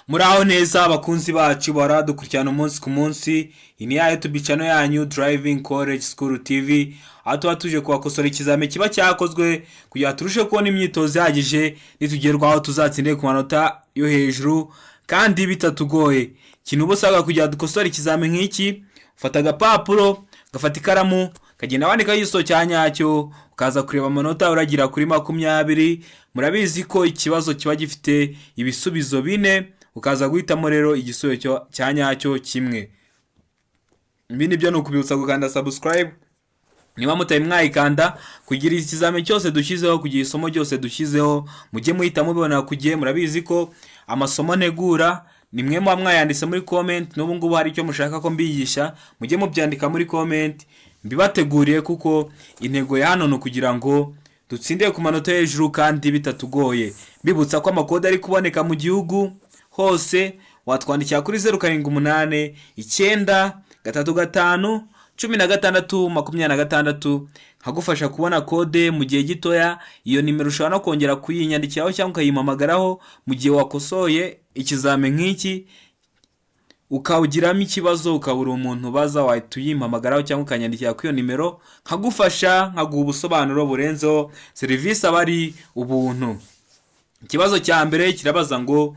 Muraho neza abakunzi bacu baradukurikirana umunsi ku munsi. Iyi ni ya YouTube channel yanyu Driving College School TV. Aho tuba tuje kubakosora ikizame kiba cyakozwe kugira turushe kubona imyitozo ihagije nitugerwaho tuzatsindire ku manota yo hejuru kandi bitatugoye. Kintu ubusabwa kugira dukosora ikizame nk'iki, ufata agapapuro, gafata ikaramu, kagenda wandika igiso cyanyacyo, ukaza kureba amanota uragira kuri 20. Murabizi ko ikibazo kiba gifite ibisubizo 4, ukaza guhitamo rero igisubizo cyanyacyo kimwe. Ibindi byo nukubibutsa gukanda subscribe niba mutaye mwayikanda kugira ikizame cyose dushyizeho, kugira isomo ryose dushyizeho mujye muhita mubibona kugiye. Murabizi ko amasomo ntegura nimwe mu mwayanditse muri comment, n'ubu ngubu hari icyo mushaka ko mbigisha mujye mubyandika muri comment mbibateguriye, kuko intego ya hano no kugira ngo dutsindire ku manota hejuru kandi bitatugoye. Bibutsa ko amakode ari kuboneka mu gihugu hose, watwandikira kuri 078 9 3 5 16 nkagufasha kubona kode mu gihe gitoya. Iyo nimero ushobora no kongera kuyinyandikiraho cyangwa ukayimpamagaraho mu gihe wakosoye ikizame nk'iki ukawugiramo ikibazo ukabura umuntu baza, wahita uyimpamagaraho cyangwa ukanyandikira kuri iyo nimero nkagufasha, nkaguha ubusobanuro burenzeho. Serivisi aba ari ubuntu. Ikibazo cya mbere kirabaza ngo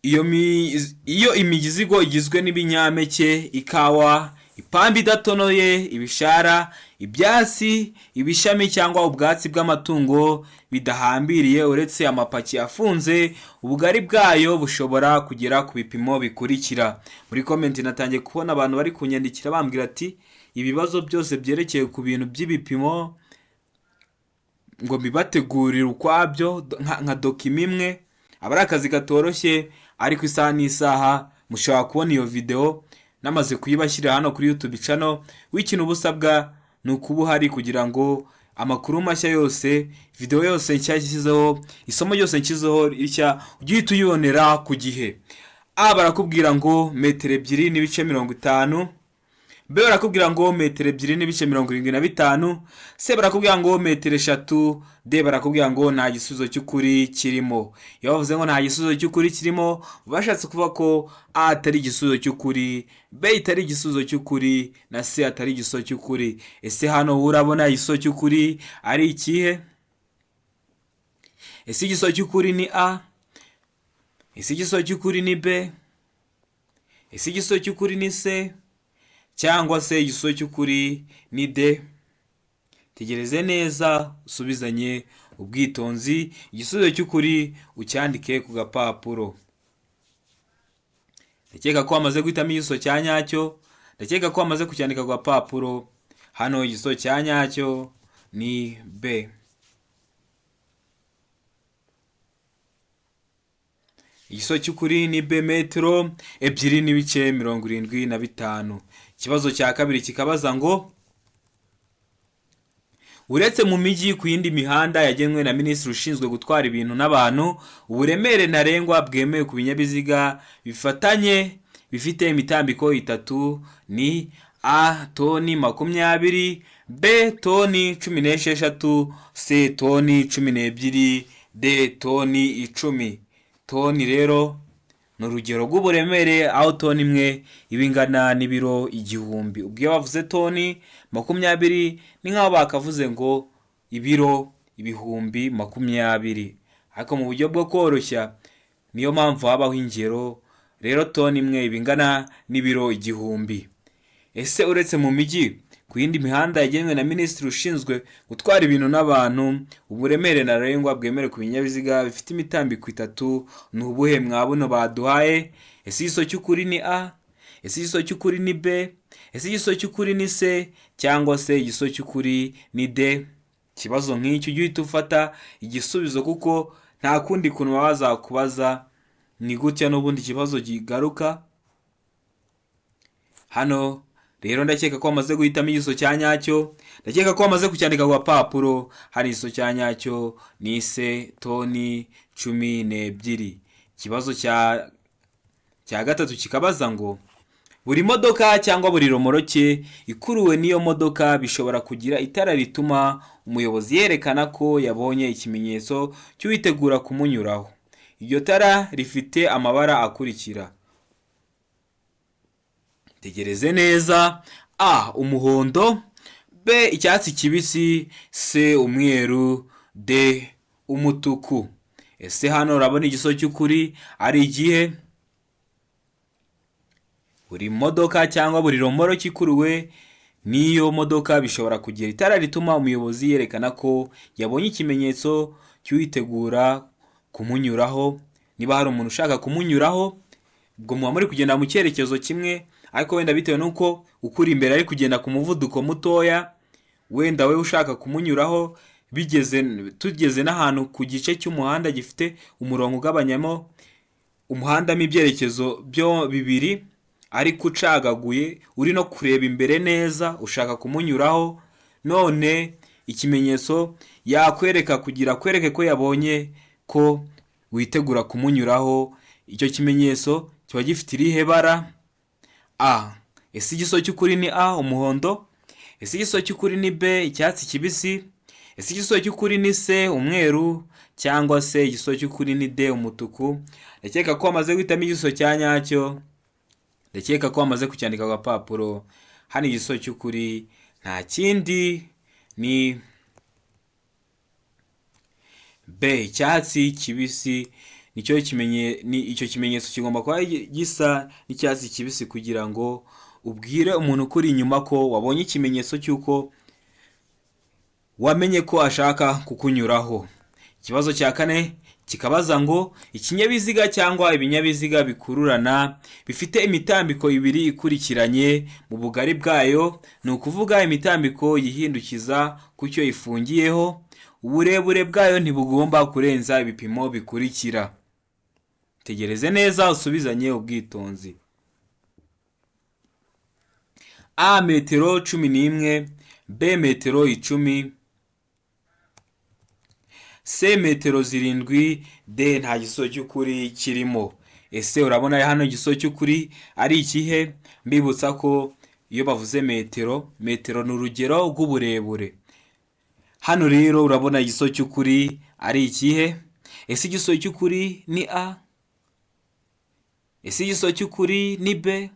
iyo imizigo igizwe n'ibinyampeke, ikawa, ipamba idatonoye, ibishara, ibyatsi, ibishami cyangwa ubwatsi bw'amatungo bidahambiriye uretse amapaki afunze, ubugari bwayo bushobora kugera ku bipimo bikurikira. Muri comment natangiye kubona abantu bari kunyandikira bambwira ati ibibazo byose byerekeye ku bintu by'ibipimo ngo bibategurire ukwabyo nka dokima imwe. Aba ari akazi katoroshye, ariko isaha n'isaha mushobora kubona iyo video namaze kuyibashyira hano kuri YouTube channel. W'ikintu ubusabwa ni ukuba uhari kugira ngo amakuru mashya yose, video yose nshya nshyizeho, isomo ryose nshyizeho rishya ujye uhita uyibonera ku gihe. Barakubwira ngo 2.50 m, B barakubwira ngo 2.75 m, C barakubwira ngo 3 m, D barakubwira ngo nta gisubizo cy'ukuri kirimo. Iyo bavuze ngo nta gisubizo cy'ukuri kirimo, bashatse kuvuga ko A atari igisubizo cy'ukuri, B itari igisubizo cy'ukuri, na C atari igisubizo cy'ukuri. Ese hano urabona igisubizo cy'ukuri ari ikihe? Ese igisubizo cy'ukuri ni A? Ese igisubizo cy'ukuri ni B? Ese igisubizo cy'ukuri ni C? Cyangwa se igisubizo cy'ukuri ni D? Tegereze neza usubizanye ubwitonzi, igisubizo cy'ukuri ucyandike ku gapapuro. Ndakeka ko wamaze guhitamo igisubizo cyanyacyo, ndakeka ko wamaze kucyandika ku gapapuro. Hano igisubizo cyanyacyo ni B. Igisubizo cy'ukuri ni B, 2.75 m. Ikibazo cya kabiri kikabaza ngo uretse mu mijyi ku yindi mihanda yagenwe na Minisitiri ushinzwe gutwara ibintu n'abantu, uburemere ntarengwa bwemewe ku binyabiziga bifatanye bifite imitambiko 3 ni A toni 20, B toni 16, C toni 12, D toni 10. Toni rero ni urugero rw'uburemere, aho toni imwe ibingana n'ibiro 1000. Ubwo bavuze toni 20 ni nk'aho bakavuze ngo ibiro 20,000, ariko mu buryo bwo koroshya niyo mpamvu habaho ingero. Rero toni imwe ibingana n'ibiro 1000. Ese uretse mu mijyi ku yindi mihanda yagenwe na Minisitiri ushinzwe gutwara ibintu n'abantu, uburemere ntarengwa bwemewe ku binyabiziga bifite imitambiko 3 ni ubuhe mwabuno baduhaye? Ese igisubizo cy'ukuri ni A? Ese igisubizo cy'ukuri ni B? Ese igisubizo cy'ukuri ni C? Cyangwa se igisubizo cy'ukuri ni D? Kibazo nk'icyo ujye uhita ufata igisubizo, kuko nta kundi kuntu bazakubaza, ni gutya n'ubundi kibazo gigaruka. Hano rero ndakeka ko wamaze guhitamo igisubizo cyanyacyo, ndakeka ko wamaze kucyandika ku gapapuro. Hari igisubizo cyanyacyo ni C, toni 12. Ikibazo cya gatatu kikabaza ngo buri modoka cyangwa buri romoroke ikuruwe n'iyo modoka bishobora kugira itara rituma umuyobozi yerekana ko yabonye ikimenyetso cy'uwitegura kumunyuraho. iryo tara rifite amabara akurikira. Tegereze neza: A. Umuhondo, B. Icyatsi kibisi, C. Umweru, D. Umutuku. Ese hano urabona igisozi cy'ukuri ari igihe? Buri modoka cyangwa buri romoro kikuruwe n'iyo modoka bishobora kugira itara rituma umuyobozi yerekana ko yabonye ikimenyetso cy'uwitegura kumunyuraho. Niba hari umuntu ushaka kumunyuraho, ubwo muba muri kugenda mu cyerekezo kimwe, ariko wenda bitewe n'uko ukuri imbere ari kugenda ku muvuduko mutoya, wenda we ushaka kumunyuraho, tugeze n'ahantu ku gice cy'umuhanda gifite umurongo ugabanyamo umuhanda ibyerekezo byo bibiri, ariko ucagaguye, uri no kureba imbere neza, ushaka kumunyuraho, none ikimenyetso yakwereka kugira kwereke ko yabonye ko witegura kumunyuraho. Icyo kimenyetso kiba gifite irihe bara? A. Ese igisozi cy'ukuri ni A. Umuhondo? Ese igisozi cy'ukuri ni B. Icyatsi kibisi? Ese igisozi cy'ukuri ni C. Umweru? Cyangwa se igisozi cy'ukuri ni D. Umutuku? Ndakeka ko wamaze guhitamo igisozi cya nyacyo. Ndakeka ko wamaze kucyandika ku gapapuro. Hano igisozi cy'ukuri nta kindi ni B. Icyatsi kibisi. Icyo kimenyetso kigomba kuba gisa n'icyatsi kibisi kugira ngo ubwire umuntu ukuri inyuma ko wabonye ikimenyetso cy'uko wamenye ko ashaka kukunyuraho. Ikibazo cya kane kikabaza ngo ikinyabiziga cyangwa ibinyabiziga bikururana bifite imitambiko ibiri ikurikiranye mu bugari bwayo, ni ukuvuga imitambiko yihindukiza ku cyo ifungiyeho, uburebure bwayo ntibugomba kurenza ibipimo bikurikira. Tegereze neza usubizanye ubwitonzi. A. Metero 11, B. Metero 10, C. Metero 7, D. Nta gisozi cy'ukuri kirimo. Ese urabona hano igisozi cy'ukuri ari ikihe? Mbibutsa ko iyo bavuze metero ni urugero rw'uburebure. Hano rero urabona igisozi cy'ukuri ari ikihe? Ese igisozi cy'ukuri ni A? Ese igisozi cy'ukuri ni B?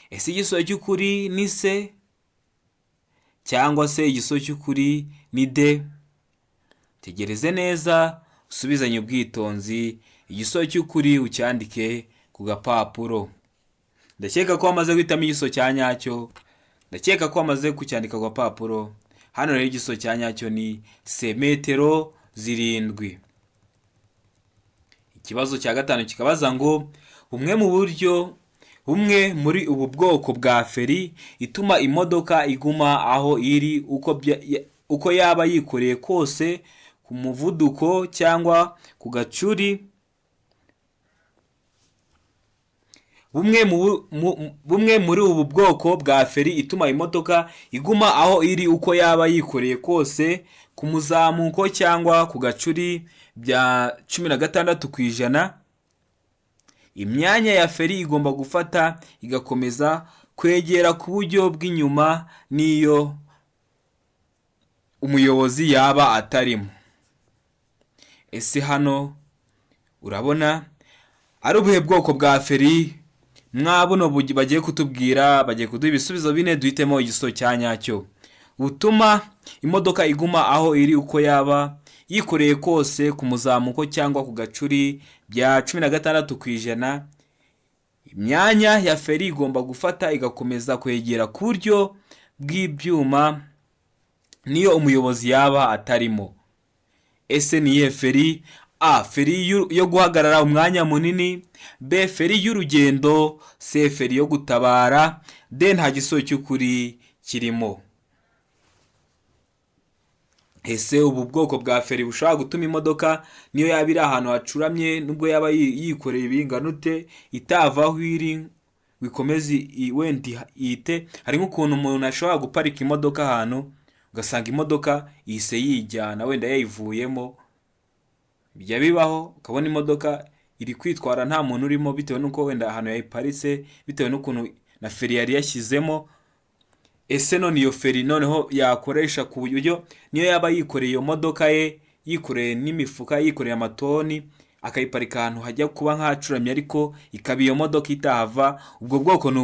Ese igisozi cy'ukuri ni C? Cyangwa se igisozi cy'ukuri ni D? Tegereze neza usubizanye ubwitonzi, igisozi cy'ukuri ucyandike ku gapapuro. Ndakeka ko wamaze guhitamo igisozi cya nyacyo. Ndakeka ko wamaze kucyandika ku gapapuro. Hano rero igisozi cya nyacyo ni C. Metero 7. Ikibazo cya gatanu kikabaza ngo bumwe muri ubu bwoko bwa feri ituma imodoka iguma aho iri uko yaba yikoreye kose ku muvuduko cyangwa ku gacuri. Bumwe muri ubu bwoko bwa feri ituma imodoka iguma aho iri uko yaba yikoreye kose ku muzamuko cyangwa ku gacuri bya 16%. Imyanya ya feri igomba gufata igakomeza kwegera ku buryo bw'inyuma n'iyo umuyobozi yaba atarimo. Ese hano urabona ari ubuhe bwoko bwa feri? Mwabuno bagiye kutubwira, bagiye kuduha ibisubizo bine, duhitemo igisozi cya nyacyo. Butuma imodoka iguma aho iri uko yaba yikoreye kose ku muzamuko cyangwa ku gacuri bya 16%. Imyanya ya feri igomba gufata igakomeza kwegera ku buryo bw'ibyuma niyo umuyobozi yaba atarimo. Ese ni iyihe feri? A. Feri yo guhagarara umwanya munini, B. Feri y'urugendo, C. Feri yo gutabara, D. Nta gisozi cy'ukuri kirimo. Ese ubu bwoko bwa feri bushobora gutuma imodoka niyo yaba iri ahantu hacuramye nubwo yaba yikoreye ibingana ute itava aho iri wikomeze wenda ihite? Hari nk'ukuntu umuntu ashobora guparika imodoka ahantu ugasanga imodoka ihise yijyana, wenda yayivuyemo. Bijya bibaho ukabona imodoka iri kwitwara nta muntu urimo bitewe n'uko wenda ahantu yayiparitse, bitewe n'ukuntu na feri yari yashyizemo. Ese none iyo feri noneho yakoresha ku buryo niyo yaba yikoreye iyo modoka ye yikoreye n'imifuka, yikoreye amatoni, akayiparika ahantu hajya kuba nk'ahacuramye ariko ikaba iyo modoka itahava. Ubwo bwoko ni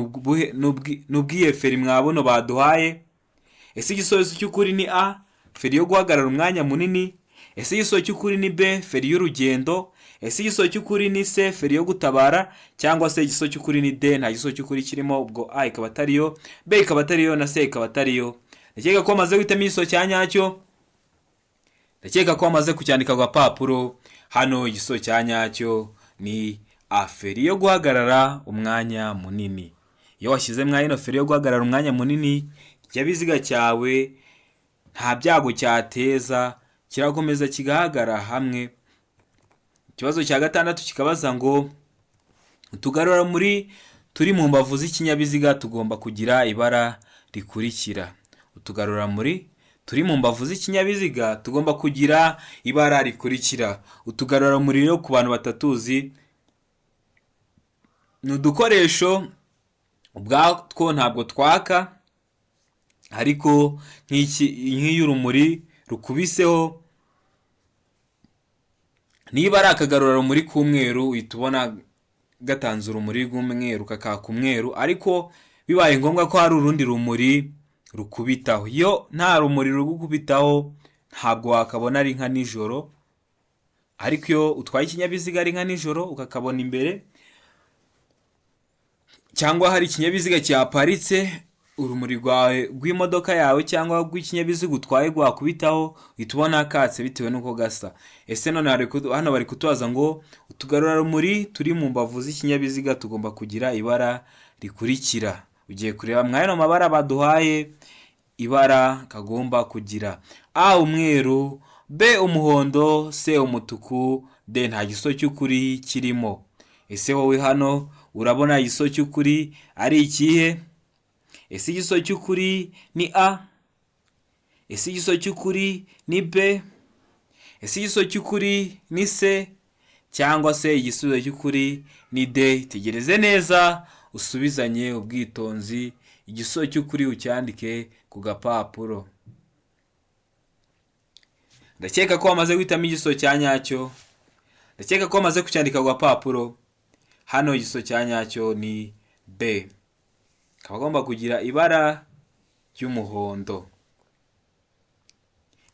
ubw'iyo feri mwabuno baduhaye. Ese igisubizo cy'ukuri ni A, feri yo guhagarara umwanya munini? Ese igisubizo cy'ukuri ni B, feri y'urugendo? Ese igisubizo cy'ukuri ni C, feri yo gutabara? Cyangwa se igisubizo cy'ukuri ni D, nta gisubizo cy'ukuri kirimo? Ubwo A ikaba atariyo, B ikaba atariyo, na C ikaba atariyo. Ndakeka ko wamaze guhitamo igisubizo cya nyacyo. Ndakeka ko wamaze kucyandika ku gapapuro. Hano igisubizo cya nyacyo ni A, feri yo guhagarara umwanya munini. Iyo washyize ino feri yo guhagarara umwanya munini, ikinyabiziga cyawe nta byago cyateza, kirakomeza kigahagarara hamwe. Ikibazo cya gatandatu kikabaza ngo utugarura turi mu mbavu z'ikinyabiziga tugomba kugira ibara rikurikira. Utugarura turi mu mbavu z'ikinyabiziga tugomba kugira ibara rikurikira. Utugarura rero ku bantu batatuzi, ni udukoresho ubwatwo ntabwo twaka, ariko nk'iyo urumuri rukubiseho, niba ari akagarurarumuri k'umweru uhita ubona gatanze urumuri rw'umweru kakaka umweru, ariko bibaye ngombwa ko hari urundi rumuri rukubitaho. Iyo nta rumuri rugukubitaho ntabwo wakabona ari nka nijoro, ariko iyo utwaye ikinyabiziga ari nka nijoro ukakabona imbere, cyangwa hari ikinyabiziga cyaparitse, urumuri rwawe rw'imodoka yawe cyangwa rw'ikinyabiziga utwaye rwakubitaho uhita ubona katse bitewe n'uko gasa. Ese none hano bari kutubaza ngo utugarurarumuri turi mu mbavu z'ikinyabiziga tugomba kugira ibara rikurikira. Ugiye kureba mw'ano mabara baduhaye ibara kagomba kugira: A umweru, B umuhondo, C umutuku, D nta gisubizo cy'ukuri kirimo. Ese wowe hano urabona igisubizo cy'ukuri ari ikihe? Ese igisubizo cy'ukuri ni A? Ese igisubizo cy'ukuri ni B? Ese igisubizo cy'ukuri ni C? Cyangwa se igisubizo cy'ukuri ni D? Tegereze neza usubizanye ubwitonzi, igisubizo cy'ukuri ucyandike ku gapapuro. Ndakeka ko wamaze guhitamo igisubizo cya nyacyo. Ndakeka ko wamaze kucyandika ku gapapuro. Hano igisubizo cya nyacyo ni B, kaba agomba kugira ibara ry'umuhondo.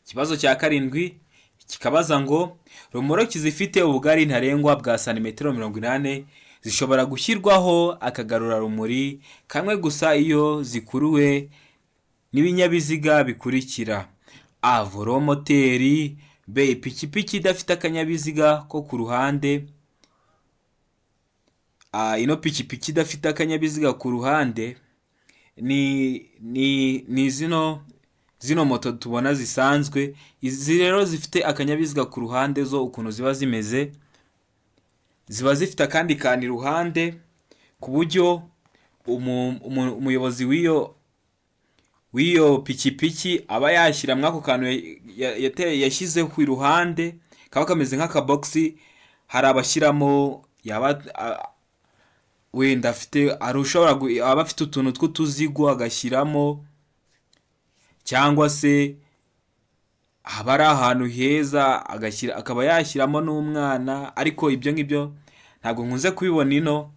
Ikibazo cya karindwi kikabaza ngo rumoroki zifite ubugari ntarengwa bwa santimetero 80 zishobora gushyirwaho akagarurarumuri kamwe gusa iyo zikuruwe n'ibinyabiziga bikurikira: A volomoteri, B ipikipiki idafite akanyabiziga ko ku ruhande. Ino pikipiki idafite akanyabiziga ku ruhande ni zino moto tubona zisanzwe. Izi rero zifite akanyabiziga ku ruhande, zo ukuntu ziba zimeze, ziba zifite akandi kantu iruhande, ku buryo umuyobozi w'iyo pikipiki aba yashyira mw'ako kantu yashyize ku iruhande, kaba kameze nk'akabogisi. hari abashyiramo wenda aba afite utuntu tw'utuzigo agashyiramo, cyangwa se haba ari ahantu heza akaba yashyiramo n'umwana, ariko ibyo ngibyo ntabwo nkunze kubibona ino,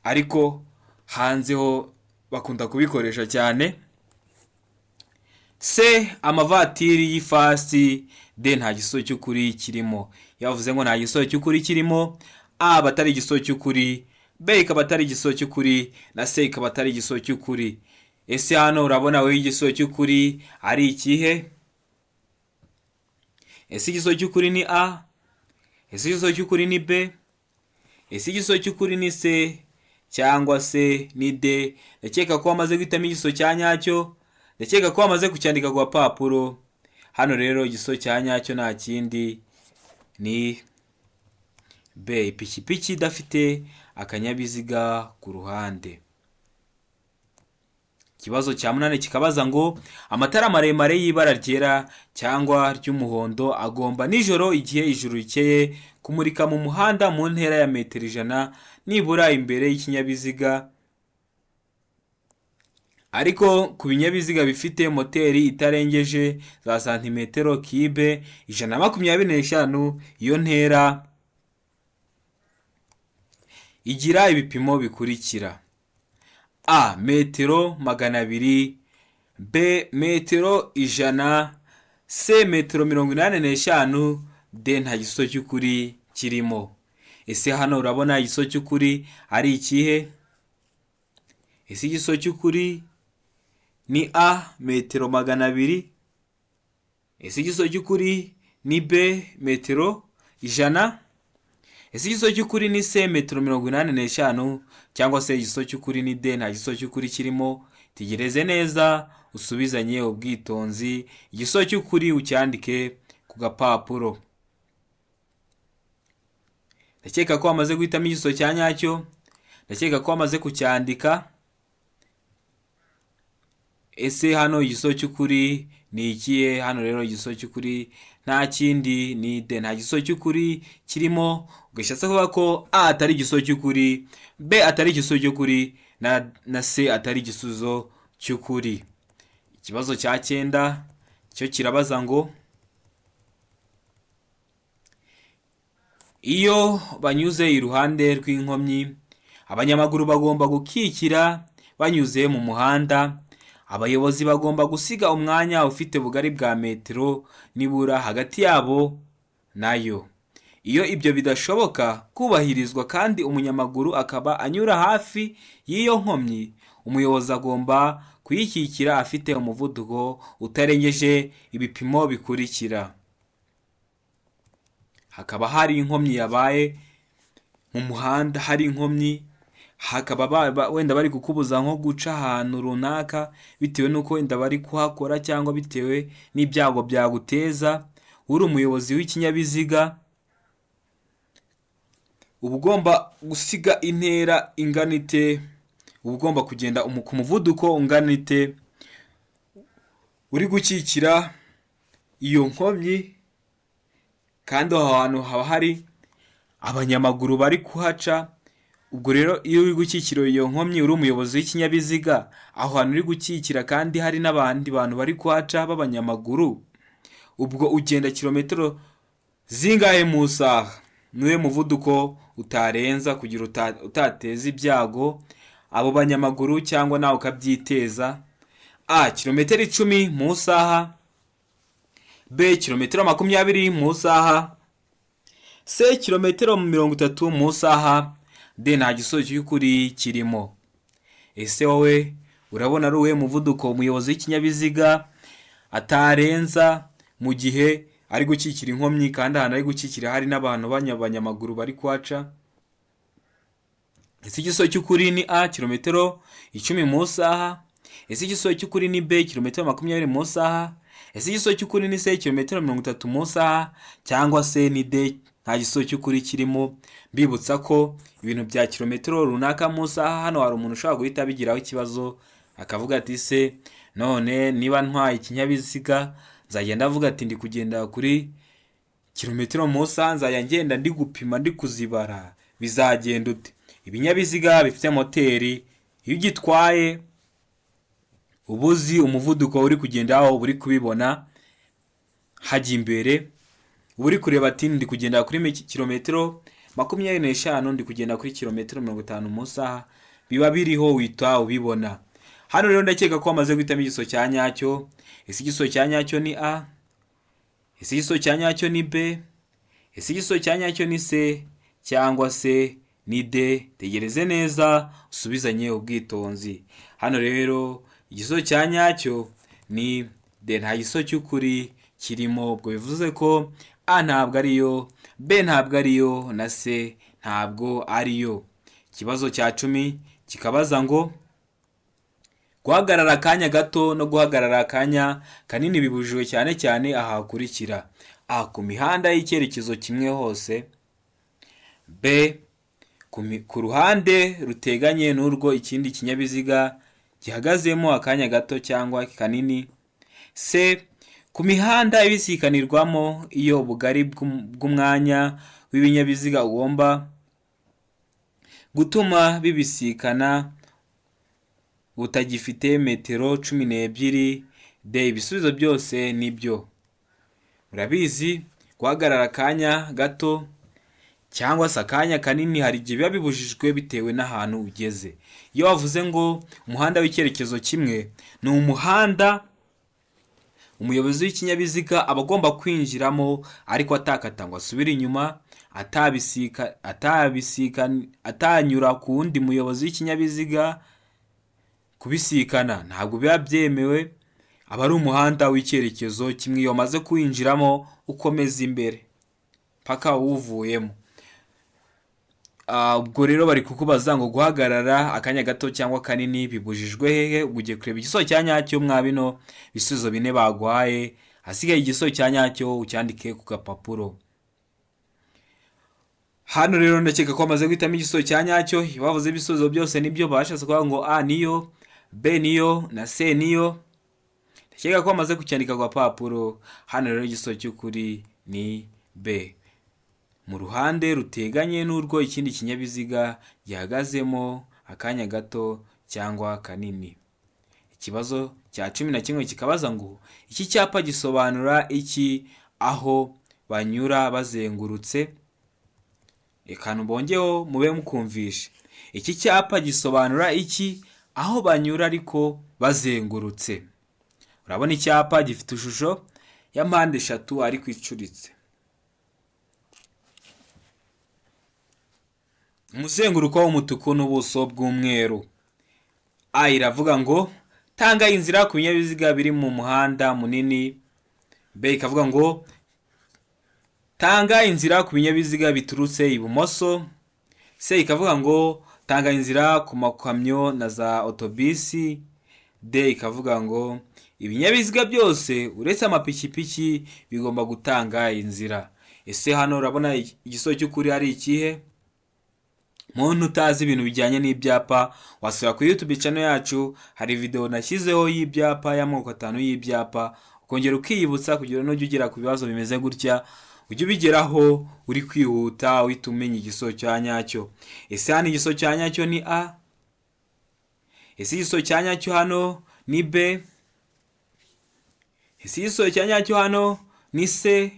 ariko hanze ho bakunda kubikoresha cyane. C amavatiri y'ifasi, D nta gisubizo cy'ukuri kirimo. Yavuze ngo nta gisubizo cy'ukuri kirimo, A batari igisubizo cy'ukuri, B ikaba atari igisubizo cy'ukuri, na C ikaba atari igisubizo cy'ukuri. Ese hano urabona wowe igisubizo cy'ukuri ari ikihe? Ese igisubizo cy'ukuri ni A? Ese igisubizo cy'ukuri ni B? Ese igisubizo cy'ukuri ni C cyangwa se ni D? Ndakeka ko wamaze guhitamo igisubizo cya nyacyo, ndakeka ko wamaze kucyandika ku papuro. Hano rero igisubizo cya nyacyo nta kindi ni B, ipikipiki idafite akanyabiziga ku ruhande. Ikibazo cya 8 kikabaza ngo amatara maremare y'ibara ryera cyangwa ry'umuhondo agomba nijoro igihe ijuru rikeye kumurika mu muhanda mu ntera ya metero 100 nibura imbere y'ikinyabiziga. ariko ku binyabiziga bifite moteri itarengeje za santimetero kibe 125 iyo ntera igira ibipimo bikurikira: A metero 200, B metero 100, C metero 85, D nta gisubizo cy'ukuri kirimo. Ese hano urabona igisubizo cy'ukuri ari ikihe? Ese igisubizo cy'ukuri ni A metero 200, ese igisubizo cy'ukuri ni B metero 100, ese igisubizo cy'ukuri ni C metero 85, cyangwa se igisubizo cy'ukuri ni D nta gisubizo cy'ukuri kirimo? Tegereze neza usubizanye ubwitonzi, igisubizo cy'ukuri ucyandike ku gapapuro. Ndakeka ko wamaze guhitamo igisubizo cya nyacyo, ndakeka ko wamaze kucyandika. Ese hano igisubizo cy'ukuri ni ikihe? Hano rero igisubizo cy'ukuri nta kindi ni D nta gisubizo cy'ukuri kirimo. Ugashatse kuvuga ko A atari igisubizo cy'ukuri, B atari igisubizo cy'ukuri, na C atari igisubizo cy'ukuri. Ikibazo cya 9 cyo kirabaza ngo iyo banyuze iruhande rw'inkomyi abanyamaguru bagomba gukikira banyuze mu muhanda, abayobozi bagomba gusiga umwanya ufite ubugari bwa metero nibura hagati yabo nayo. Iyo ibyo bidashoboka kubahirizwa kandi umunyamaguru akaba anyura hafi y'iyo nkomyi, umuyobozi agomba kuyikikira afite umuvuduko utarengeje ibipimo bikurikira. Hakaba hari inkomyi yabaye mu muhanda, hari inkomyi, hakaba wenda bari kukubuza nko guca ahantu runaka bitewe nuko wenda bari kuhakora cyangwa bitewe n'ibyago byaguteza. Uri umuyobozi w'ikinyabiziga uba ugomba gusiga intera ingana ite? Uba ugomba kugenda ku muvuduko ungana ite uri gukikira iyo nkomyi, kandi aho hantu haba hari abanyamaguru bari kuhaca. Ubwo rero iyo uri gukikira iyo nkomyi uri umuyobozi w'ikinyabiziga, aho hantu uri gukikira kandi hari n'abandi bantu bari kuhaca b'abanyamaguru, ubwo ugenda kilometero zingahe mu saha? Niwe muvuduko utarenza kugira utateza ibyago abo banyamaguru cyangwa nawe ukabyiteza. A kilometero 10 mu saha, B kilometero 20 mu saha, C kilometero 30 mu saha, D nta gisubizo cy'ukuri kirimo. Ese wowe urabona ari uwe muvuduko umuyobozi w'ikinyabiziga atarenza mu gihe ari gukikira inkomyi kandi ahantu ari gukikira hari n'abantu b'abanyamaguru bari kuhaca? Ese igisubizo cy'ukuri ni A kilometero 10 mu saha, ese igisubizo cy'ukuri ni B kilometero 20 mu saha, ese igisubizo cy'ukuri ni C kilometero 30 mu saha, cyangwa se ni D nta gisubizo cy'ukuri kirimo? Mbibutsa ko ibintu bya kilometero runaka mu saha, hano hari umuntu ushobora guhita abigiraho ikibazo akavuga ati se none niba ntwaye ikinyabiziga nzagenda avuga ati ndi kugenda kuri kilometero mu saha, nzajya ngenda ndi gupima ndi kuzibara, bizagenda ute? Ibinyabiziga bifite moteri iyo ugitwaye ubuzi umuvuduko uri kugendaho, uri kubibona hajya imbere, uri kureba ati ndi kugenda kuri kilometero 25, ndi kugenda kuri kilometero 50 mu saha, biba biriho wita ubibona. Hano rero ndakeka ko wamaze guhitamo igisubizo cya nyacyo. Ese igisubizo cya nyacyo ni A, ese igisubizo cya nyacyo ni B, ese igisubizo cya nyacyo ni C, cyangwa se ni D? Tegereze neza usubizanye ubwitonzi. Hano rero igisubizo cya nyacyo ni D nta gisubizo cy'ukuri kirimo. Ubwo bivuze ko A ntabwo ariyo, B ntabwo ariyo, na C ntabwo ariyo. Ikibazo cya 10 kikabaza ngo guhagarara akanya gato no guhagarara akanya kanini bibujijwe cyane cyane aha hakurikira: A ku mihanda y'icyerekezo kimwe hose, B ku ruhande ruteganye n'urwo ikindi kinyabiziga gihagazemo akanya gato cyangwa kanini, C ku mihanda ibisikanirwamo iyo ubugari bw'umwanya w'ibinyabiziga ugomba gutuma bibisikana butagifite metero 12. D, ibisubizo byose nibyo. Murabizi guhagarara akanya gato cyangwa se akanya kanini hari igihe biba bibujijwe bitewe n'ahantu ugeze. Iyo wavuze ngo umuhanda w'icyerekezo kimwe, ni umuhanda umuyobozi w'ikinyabiziga aba agomba kwinjiramo ariko atakata ngo asubire inyuma, atanyura ku wundi muyobozi w'ikinyabiziga. Kubisikana ntabwo biba byemewe, aba ari umuhanda w'icyerekezo kimwe. Iyo wamaze kuwinjiramo ukomeza imbere paka uwuvuyemo. Ubwo rero bari kukubaza ngo guhagarara akanya gato cyangwa kanini bibujijwe hehe. Ugiye kureba igisubizo cya nyacyo mwa bino bisubizo bine baguhaye, hasigaye igisubizo cya nyacyo ucyandike ku gapapuro. Hano rero ndakeka ko bamaze guhitamo igisubizo cya nyacyo. Bavuze ibisubizo byose nibyo, bashatse kuvuga ngo A niyo, B niyo na C niyo. Ndakeka ko bamaze kucyandika ku gapapuro. Hano rero igisubizo cy'ukuri ni B, mu ruhande ruteganye n'urwo ikindi kinyabiziga gihagazemo akanya gato cyangwa kanini. Ikibazo cya 11 kikabaza ngo iki cyapa gisobanura iki aho banyura bazengurutse. Reka nubongeho mube mukumvishe. Iki cyapa gisobanura iki aho banyura ariko bazengurutse. Urabona icyapa gifite ishusho ya mpande 3 ariko icuritse. Umuzenguruko w'umutuku n'ubuso bw'umweru. A iravuga ngo tanga inzira ku binyabiziga biri mu muhanda munini. B ikavuga ngo tanga inzira ku binyabiziga biturutse ibumoso. C ikavuga ngo tanga inzira ku makamyo na za otobisi. D ikavuga ngo ibinyabiziga byose uretse amapikipiki bigomba gutanga inzira. Ese hano urabona igisubizo cy'ukuri ari ikihe? Muntu utazi ibintu bijyanye n'ibyapa, wasura kuri YouTube channel yacu, hari video nashyizeho y'ibyapa y'amoko 5 y'ibyapa, ukongera ukiyibutsa kugira no ugera ku bibazo bimeze gutya, ujye ubigeraho uri kwihuta uhita umenya igisubizo cya nyacyo. Ese hano igisubizo cya nyacyo ni A? Ese igisubizo cya nyacyo hano ni B? Ese igisubizo cya nyacyo hano ni C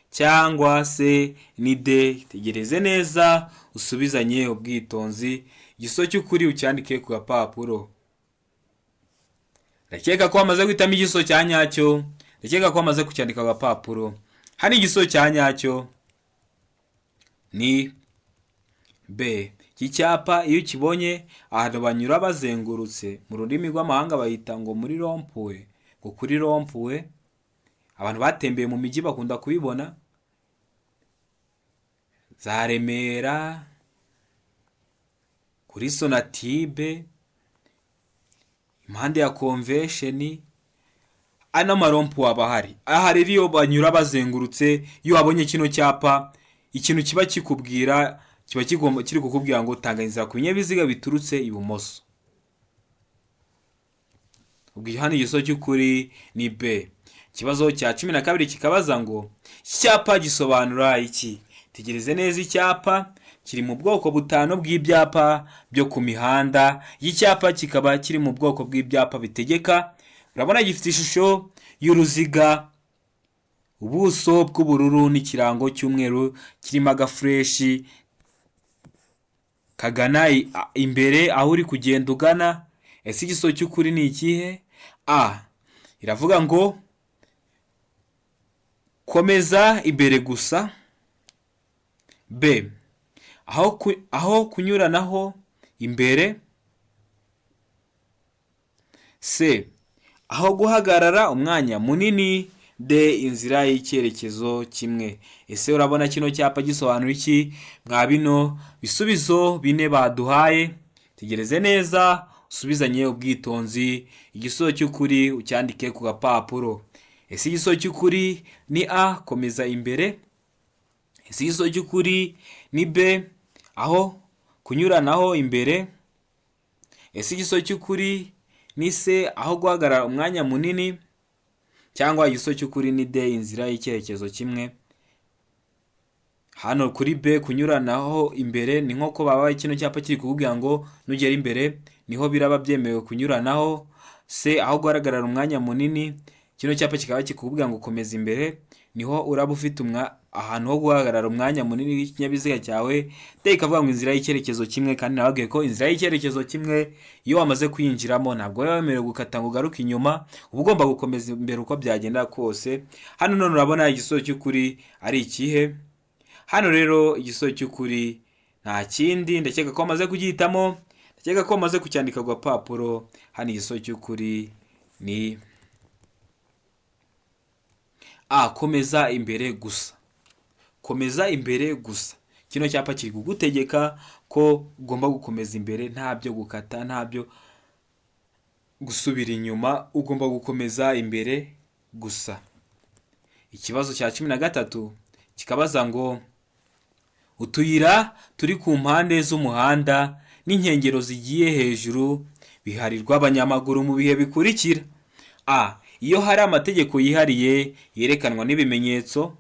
cyangwa se ni D? Tegereze neza usubizanye ubwitonzi. Igisubizo cy'ukuri ucyandike ku gapapuro. Ndakeka ko bamaze guhitamo igisubizo cya nyacyo. Ndakeka ko bamaze kucyandika ku gapapuro. Hano igisubizo cya nyacyo ni B. Iki cyapa iyo ukibonye ahantu banyura bazengurutse, mu rurimi rw'amahanga bahita ngo muri rompuwe, ngo kuri rompuwe. Abantu batembeye mu mijyi bakunda kubibona. Za Remera, kuri Sonatibe, impande ya Convention, ano marompu wabahari. Aha rero iyo banyura bazengurutse, iyo wabonye kino cyapa, ikintu kiba kikubwira, kiba kiri kukubwira ngo tanga inzira ku binyabiziga biturutse ibumoso. Ubwo hano igisubizo cy'ukuri ni B. Ikibazo cya 12 kikabaza ngo icyapa gisobanura iki? Tegereze neza, icyapa kiri mu bwoko butano bw'ibyapa byo ku mihanda. Icyapa kikaba kiri mu bwoko bw'ibyapa bitegeka. Urabona gifite ishusho y'uruziga, ubuso bw'ubururu n'ikirango cy'umweru kirimo agafreshi kagana imbere aho uri kugenda ugana. Ese igisubizo cy'ukuri ni ikihe? A iravuga ngo komeza imbere gusa. B aho kunyuranaho imbere. C aho guhagarara umwanya munini. D inzira y'icyerekezo kimwe. Ese urabona kino cyapa gisobanura iki mwa bino bisubizo bine baduhaye? Tegereze neza usubizanye ubwitonzi. Igisubizo cy'ukuri ucyandike ku gapapuro. Ese igisubizo cy'ukuri ni A komeza imbere. Ese igisubizo cy'ukuri ni B aho kunyuranaho imbere. Ese igisubizo cy'ukuri ni C aho guhagarara umwanya munini, cyangwa igisubizo cy'ukuri ni D inzira y'icyerekezo kimwe. Hano kuri B kunyuranaho imbere ni nko ko baba kino cyapa kiri kukubwira ngo nugera imbere niho biraba byemewe kunyuranaho. C aho guhagarara umwanya munini, kino cyapa kikaba kikubwira ngo komeza imbere, niho uraba ufite ahantu ho guhagarara umwanya munini w'ikinyabiziga cyawe. D ikavuga ngo inzira y'icyerekezo kimwe, kandi nababwiye ko inzira y'icyerekezo kimwe iyo wamaze kuyinjiramo ntabwo waba wemerewe gukata ngo ugaruke inyuma, uba ugomba gukomeza imbere uko byagenda kose. Hano none urabona igisubizo cy'ukuri ari ikihe? Hano rero igisubizo cy'ukuri nta kindi, ndakeka ko wamaze kugihitamo, ndakeka ko wamaze kucyandika ku gapapuro. Hano igisubizo cy'ukuri ni A, komeza imbere gusa. Komeza imbere gusa. Kino cyapa kiri kugutegeka ko ugomba gukomeza imbere, nta byo gukata, nta byo gusubira inyuma, ugomba gukomeza imbere gusa. Ikibazo cya 13 kikabaza ngo utuyira turi ku mpande z'umuhanda n'inkengero zigiye hejuru biharirwa abanyamaguru mu bihe bikurikira. A, iyo hari amategeko yihariye yerekanwa n'ibimenyetso.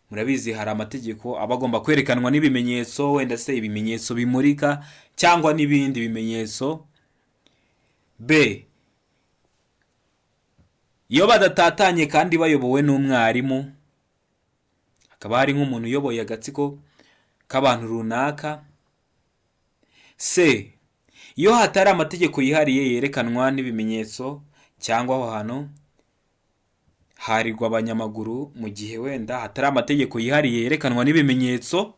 Murabizi hari amategeko aba agomba kwerekanwa n'ibimenyetso, wenda se ibimenyetso bimurika cyangwa n'ibindi bimenyetso. B, iyo badatatanye kandi bayobowe n'umwarimu, hakaba hari nk'umuntu uyoboye agatsiko k'abantu runaka. C, iyo hatari amategeko yihariye yerekanwa n'ibimenyetso cyangwa aho hantu harirwa abanyamaguru mu gihe wenda hatari amategeko yihariye yerekanwa n'ibimenyetso.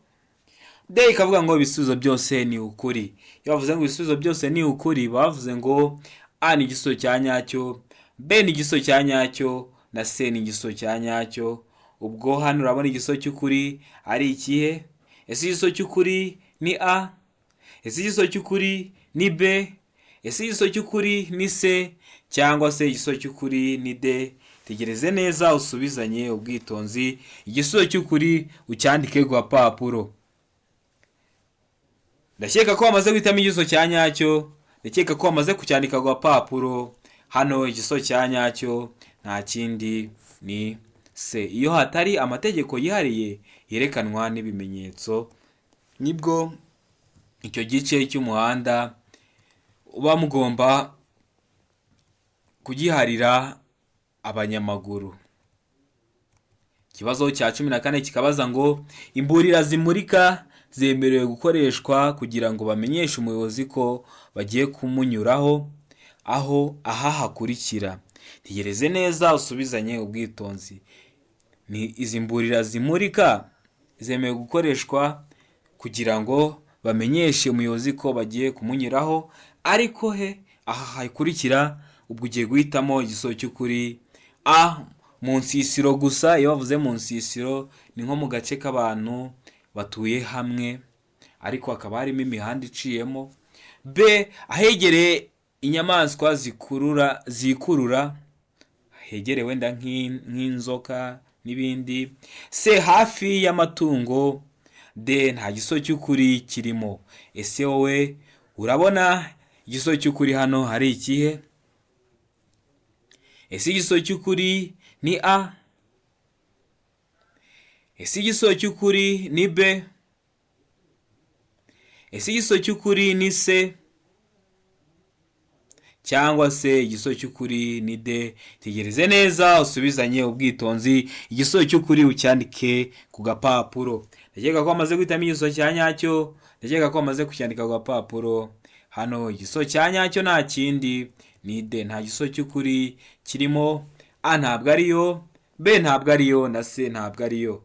D ikavuga ngo ibisubizo byose ni ukuri. Iyo bavuze ngo ibisubizo byose ni ukuri, bavuze ngo A ni igisubizo cya nyacyo, B ni igisubizo cya nyacyo, na C ni igisubizo cya nyacyo. Ubwo hano urabona igisubizo cy'ukuri ari ikihe? Ese igisubizo cy'ukuri ni A? Ese igisubizo cy'ukuri ni B? Ese igisubizo cy'ukuri ni C? Cyangwa se igisubizo cy'ukuri ni D? Tegereze neza usubizanye ubwitonzi, igisubizo cy'ukuri ucyandike ku gapapuro. Ndakeka ko wamaze guhitamo igisubizo cya nyacyo, ndakeka ko wamaze kucyandika ku gapapuro. Hano igisubizo cya nyacyo nta kindi ni C. Iyo hatari amategeko yihariye yerekanwa n'ibimenyetso, nibwo icyo gice cy'umuhanda uba mugomba kugiharira abanyamaguru. Ikibazo cya 14 kikabaza ngo imburira zimurika zemerewe gukoreshwa kugira ngo bamenyeshe umuyobozi ko bagiye kumunyuraho aha hakurikira. Tegereze neza usubizanye ubwitonzi. Ni izi mburira zimurika zemerewe gukoreshwa kugira ngo bamenyeshe umuyobozi ko bagiye kumunyuraho, ariko aha hakurikira. Ubwo ugiye guhitamo igisubizo cy'ukuri. A, mu nsisiro gusa. Iyo bavuze mu nsisiro ni nko mu gace k'abantu batuye hamwe ariko hakaba harimo imihanda iciyemo. B, ahegereye inyamaswa zikurura, hegereye wenda nk'inzoka n'ibindi. C, hafi y'amatungo. D, nta gisubizo cy'ukuri kirimo. Ese wowe urabona igisubizo cy'ukuri hano hari ikihe? Ese igisubizo cy'ukuri ni A? Ese igisubizo cy'ukuri ni B? Ese igisubizo cy'ukuri ni C? Cyangwa se igisubizo cy'ukuri ni D? Tegereze neza usubizanye ubwitonzi, igisubizo cy'ukuri ucyandike ku gapapuro. Ndakeka ko wamaze guhitamo igisubizo cya nyacyo, ndakeka ko wamaze kucyandika ku gapapuro. Hano igisubizo cya nyacyo nta kindi ni D. Nta gisubizo cy'ukuri kirimo. A ntabwo ariyo, B ntabwo ariyo, na C ntabwo ariyo.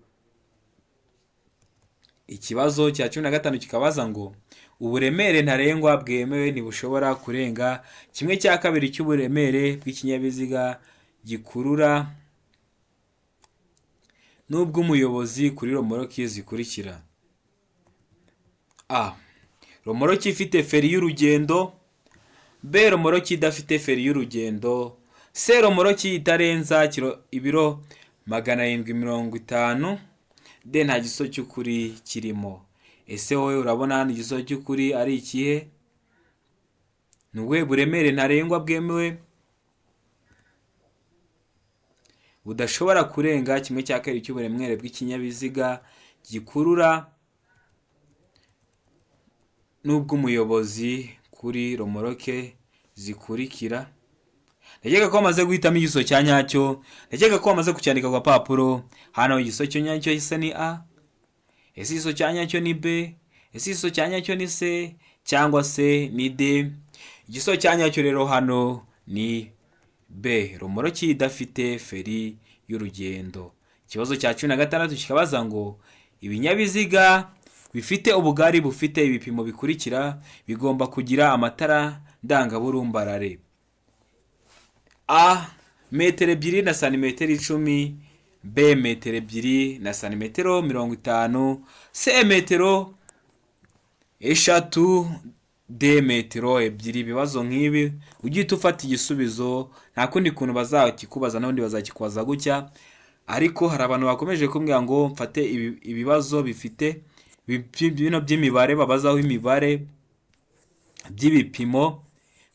Ikibazo cya 15 kikabaza ngo uburemere ntarengwa bwemewe ntibushobora kurenga 1/2 cy'uburemere bw'ikinyabiziga gikurura n'ubw'umuyobozi kuri romoroki zikurikira. A, romoroki ifite feri y'urugendo. B, romoroki idafite feri y'urugendo. C, romoroki itarenza ibiro 750. D, nta gisubizo cy'ukuri kirimo. Ese wowe urabona hano igisubizo cy'ukuri ari ikihe? Ni ubuhe buremere ntarengwa bwemewe budashobora kurenga 1/2 cy'uburemere bw'ikinyabiziga gikurura n'ubw'umuyobozi kuri romoroke zikurikira. Ndakeka ko wamaze guhitamo igiso cya nyacyo, ndakeka ko wamaze kucyandika ku gapapuro. Hano igiso cya nyacyo isa ni A, ese igiso cya nyacyo ni B, ese igiso cya nyacyo ni C cyangwa se ni D. Igiso cya nyacyo rero hano ni B, romoroki idafite feri y'urugendo. Ikibazo cya 16 kikabaza ngo ibinyabiziga bifite ubugari bufite ibipimo bikurikira bigomba kugira amatara ndangaburumbarare: A, metero 2 na santimetero 10, B, metero 2 na santimetero 50, C, metero 3, D, metero 2. Ibibazo nk'ibi ugihita ufata igisubizo, nta kundi kuntu bazakikubaza n'ubundi bazakikubaza gutya. Ariko hari abantu bakomeje kumbwira ngo mfate ibibazo bifite bino by'imibare, babazaho imibare by'ibipimo,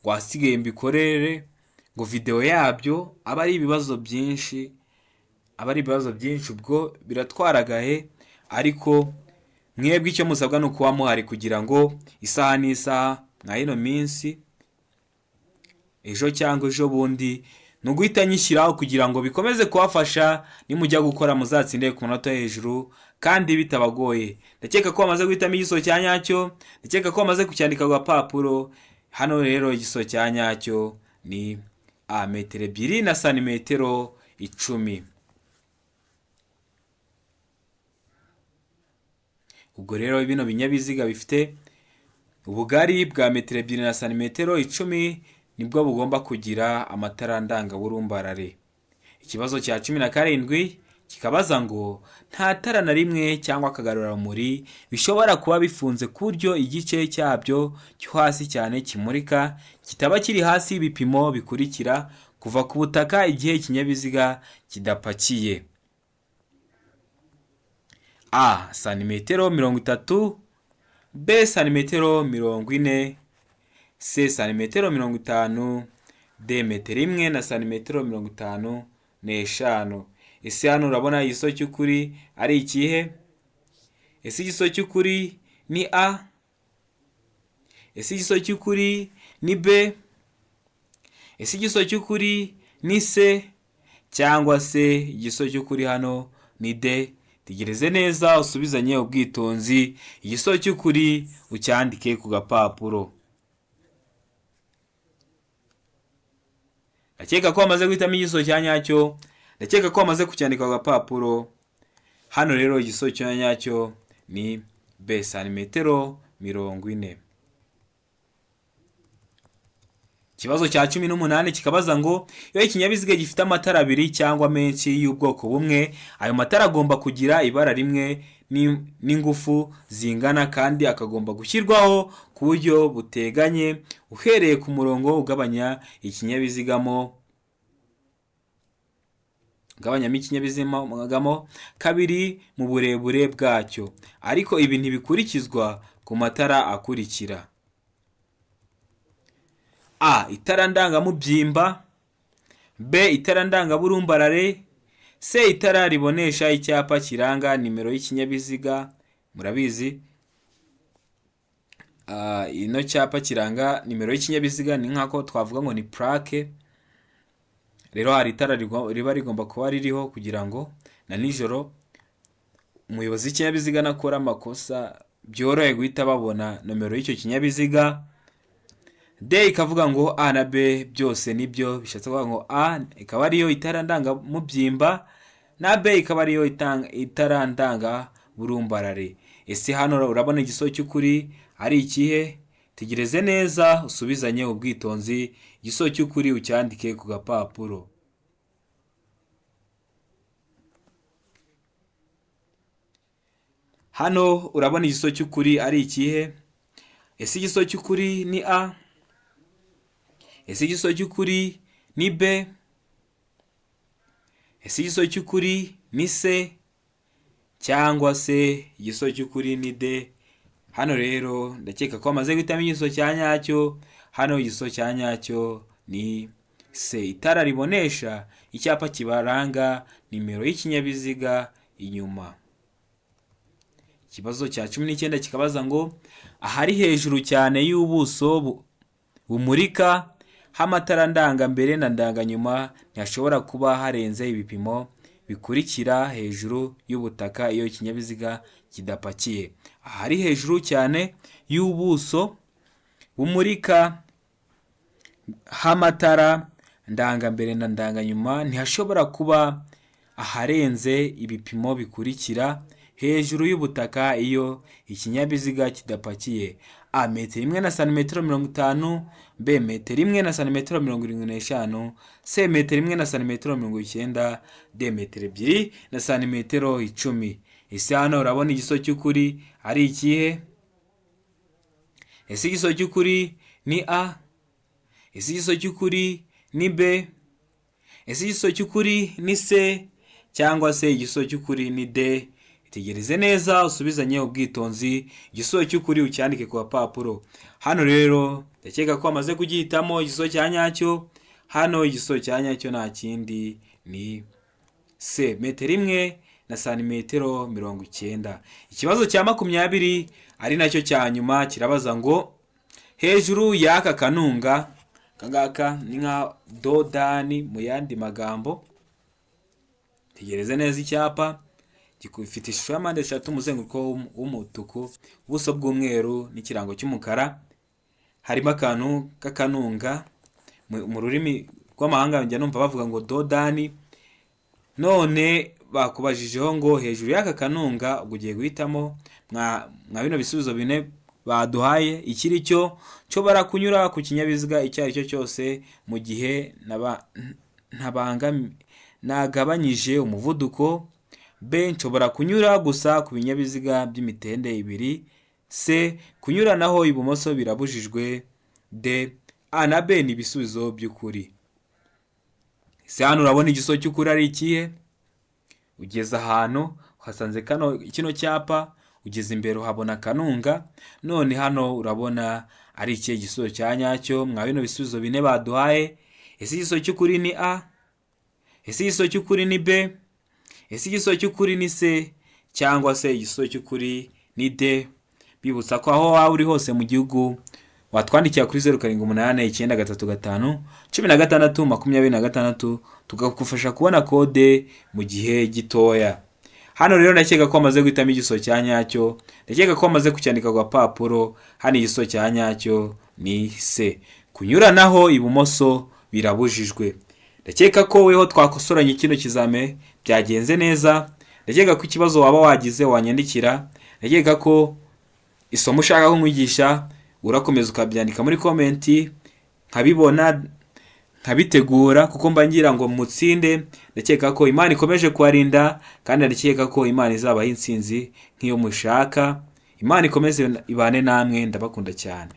ngo hasigaye mbikorere ngo video yabyo aba ari ibibazo byinshi, ubwo biratwara gahe. Ariko mwebwe icyo musabwa ni ukuba muhari kugira ngo isaha n'isaha nka ino minsi, ejo cyangwa ejo bundi, ni uguhita nyishyiraho kugira ngo bikomeze kubafasha nimujya gukora muzatsinde ku manota hejuru kandi bitabagoye. Ndakeka ko wamaze guhitamo igiso cya nyacyo, ndakeka ko wamaze kucyandika ku gapapuro. Hano rero igiso cya nyacyo ni A, metero 2 na santimetero 10. Ubwo rero bino binyabiziga bifite ubugari bwa metero 2 na santimetero 10 nibwo bugomba kugira amatara ndangaburumbarare. Ikibazo cya 17 kikabaza ngo nta tara na rimwe cyangwa akagarurarumuri bishobora kuba bifunze ku buryo igice cyabyo cyo hasi cyane kimurika kitaba kiri hasi y'ibipimo bikurikira kuva ku butaka igihe ikinyabiziga kidapakiye: A, santimetero 30, B, santimetero 40, C, santimetero 50, D, metero 1 na santimetero 55. Ese hano urabona igiso cy'ukuri ari ikihe? Ese igiso cy'ukuri ni A? Ese igiso cy'ukuri ni B? Ese igiso cy'ukuri ni C? Cyangwa se igiso cy'ukuri hano ni D? Tegereze neza usubizanye ubwitonzi, igiso cy'ukuri ucyandike ku gapapuro. Ndakeka ko wamaze guhitamo igiso cya nyacyo, ndakeka ko wamaze kucyandika ku gapapuro. Hano rero igiso cya nyacyo ni B, santimetero 40. Ikibazo cya 18 kikabaza ngo iyo ikinyabiziga gifite amatara abiri cyangwa menshi y'ubwoko bumwe, ayo matara agomba kugira ibara rimwe n'ingufu zingana kandi akagomba gushyirwaho ku buryo buteganye uhereye ku murongo ugabanyamo ikinyabizigamo kabiri mu burebure bwacyo. Ariko ibi ntibikurikizwa ku matara akurikira: A, itara ndangamubyimba, B, itara ndangaburumbarare, C, itara ribonesha icyapa kiranga nimero y'ikinyabiziga. Murabizi ino cyapa kiranga nimero y'ikinyabiziga ni nk'ako twavuga ngo ni plaque. Rero hari itara riba rigomba kuba ririho kugira ngo na nijoro umuyobozi w'ikinyabiziga nakora amakosa byorohe guhita babona nomero y'icyo kinyabiziga. D ikavuga ngo A na B byose nibyo, bishatse kuvuga ngo A ikaba ariyo itara ndangamubyimba na B ikaba ariyo itara ndangaburumbarare. Ese hano urabona igiso cy'ukuri ari ikihe? Tegereze neza usubizanye ubwitonzi, igiso cy'ukuri ucyandike ku gapapuro. Hano urabona igiso cy'ukuri ari ikihe? Ese igiso cy'ukuri ni A? Ese igiso cy'ukuri ni B? Ese igiso cy'ukuri ni C? Cyangwa se igiso cy'ukuri ni D? Hano rero ndakeka ko amaze guhitamo igiso cya nyacyo. Hano igiso cya nyacyo ni C, itara ribonesha icyapa kibaranga nimero y'ikinyabiziga inyuma. Ikibazo cya 19 kikabaza ngo ahari hejuru cyane y'ubuso bumurika h'amatara ndangambere na ndanganyuma ntihashobora kuba harenze ibipimo bikurikira hejuru y'ubutaka iyo ikinyabiziga kidapakiye. Ahari hejuru cyane y'ubuso bumurika h'amatara ndangambere na ndanganyuma ntihashobora kuba aharenze ibipimo bikurikira hejuru y'ubutaka iyo ikinyabiziga kidapakiye: A metero 1 na santimetero 50, B metero 1 na santimetero 75, C metero 1 na santimetero 90, D metero 2 na santimetero 10. Ese hano urabona igiso cy'ukuri ari ikihe? Ese igiso cy'ukuri ni A? Ese igiso cy'ukuri ni B? Ese igiso cy'ukuri ni C? Cyangwa se igiso cy'ukuri ni D? Tegereze neza usubizanye ubwitonzi, igiso cy'ukuri ucyandike ku papuro. Hano rero ndakeka ko amaze kugihitamo igiso cya nyacyo. Hano igiso cya nyacyo nta kindi ni C, metero 1 na santimetero 90. Ikibazo cya 20 ari nacyo cya nyuma kirabaza ngo hejuru y'aka kanunga, kangaka ni nka dodani mu yandi magambo. Tegereze neza icyapa gifite ishusho ya mpande eshatu, umuzenguruko w'umutuku, ubuso bw'umweru n'ikirango cy'umukara. Harimo akantu k'akanunga, mu rurimi rw'amahanga njya numva bavuga ngo dodani. None bakubajijeho ngo hejuru y'aka kanunga ubwo ugiye guhitamo mwa bino bisubizo bine baduhaye ikiri cyo barakunyura ku kinyabiziga icyo ari cyo cyose mu gihe nagabanyije umuvuduko. B, nshobora kunyura gusa ku binyabiziga by'imitende ibiri. C, kunyuranaho ibumoso birabujijwe. D, A na B ni ibisubizo by'ukuri. Se hano urabona igiso cy'ukuri ari ikihe? Ugeze ahantu uhasanze kino cyapa, ugeze imbere uhabona kanunga, none hano urabona ari ikihe gisubizo cya nyacyo mwa bino bisubizo bine baduhaye? Ese igiso cy'ukuri ni A? Ese igiso cy'ukuri ni B? Ese igiso cy'ukuri ni C? Cyangwa se igiso cy'ukuri ni D? Bibutsa ko aho waba uri hose mu gihugu watwandikira kuri 0789351626 tugakufasha kubona kode mu gihe gitoya. Hano rero ndakeka ko amaze guhitamo igiso cya nyacyo, ndakeka ko amaze kucyandika ku papuro. Hano igiso cya nyacyo ni C, kunyuranaho ibumoso birabujijwe. Ndakeka ko weho twakosoranye kino kizame byagenze neza. Ndakeka ko ikibazo waba wagize wanyandikira. Ndakeka ko isomo ushaka ko nkwigisha urakomeza ukabyandika muri komenti, nkabibona nkabitegura, kuko mba ngira ngo mutsinde. Ndakeka ko Imana ikomeje kubarinda, kandi ndakeka ko Imana izabaha intsinzi nk'iyo mushaka. Imana ikomeze ibane namwe, ndabakunda cyane.